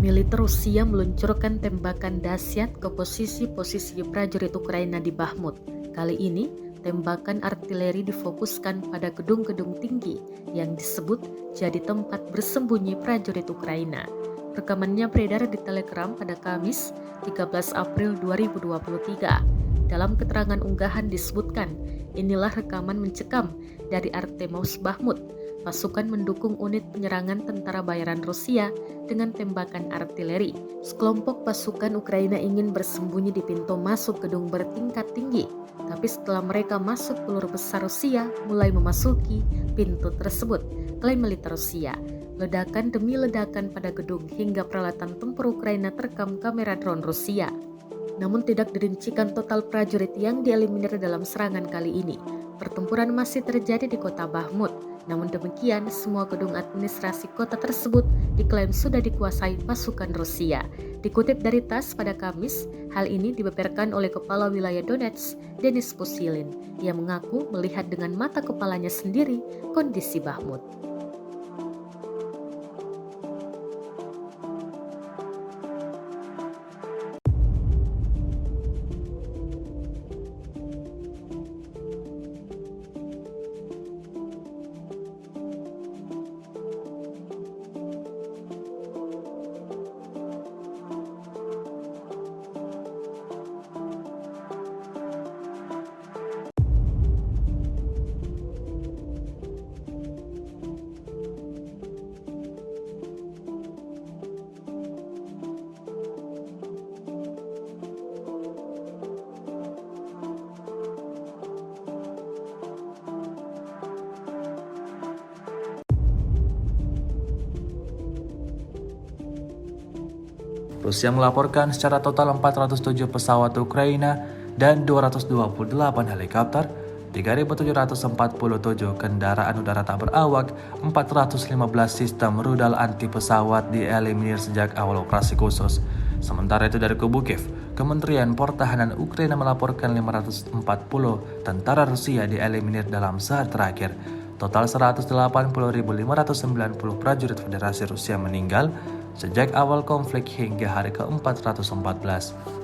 Militer Rusia meluncurkan tembakan dahsyat ke posisi-posisi prajurit Ukraina di Bakhmut. Kali ini, tembakan artileri difokuskan pada gedung-gedung tinggi yang disebut jadi tempat bersembunyi prajurit Ukraina. Rekamannya beredar di Telegram pada Kamis, 13 April 2023. Dalam keterangan unggahan disebutkan, inilah rekaman mencekam dari Artemovsk Bakhmut. Pasukan mendukung unit penyerangan tentara bayaran Rusia dengan tembakan artileri. Sekelompok pasukan Ukraina ingin bersembunyi di pintu masuk gedung bertingkat tinggi, tapi setelah mereka masuk, peluru besar Rusia mulai memasuki pintu tersebut, klaim militer Rusia. Ledakan demi ledakan pada gedung hingga peralatan tempur Ukraina terekam kamera drone Rusia. Namun tidak dirincikan total prajurit yang dieliminir dalam serangan kali ini. Pertempuran masih terjadi di kota Bakhmut. Namun demikian, semua gedung administrasi kota tersebut diklaim sudah dikuasai pasukan Rusia. Dikutip dari TASS pada Kamis, hal ini dibeberkan oleh Kepala Wilayah Donetsk, Denis Pushilin. Ia mengaku melihat dengan mata kepalanya sendiri kondisi Bakhmut. Rusia melaporkan secara total 407 pesawat Ukraina dan 228 helikopter, 3.747 kendaraan udara tak berawak, 415 sistem rudal anti pesawat dieliminir sejak awal operasi khusus. Sementara itu dari kubu Kiev, Kementerian Pertahanan Ukraina melaporkan 540 tentara Rusia dieliminir dalam sehari terakhir. Total 180.590 prajurit Federasi Rusia meninggal sejak awal konflik hingga hari ke-414.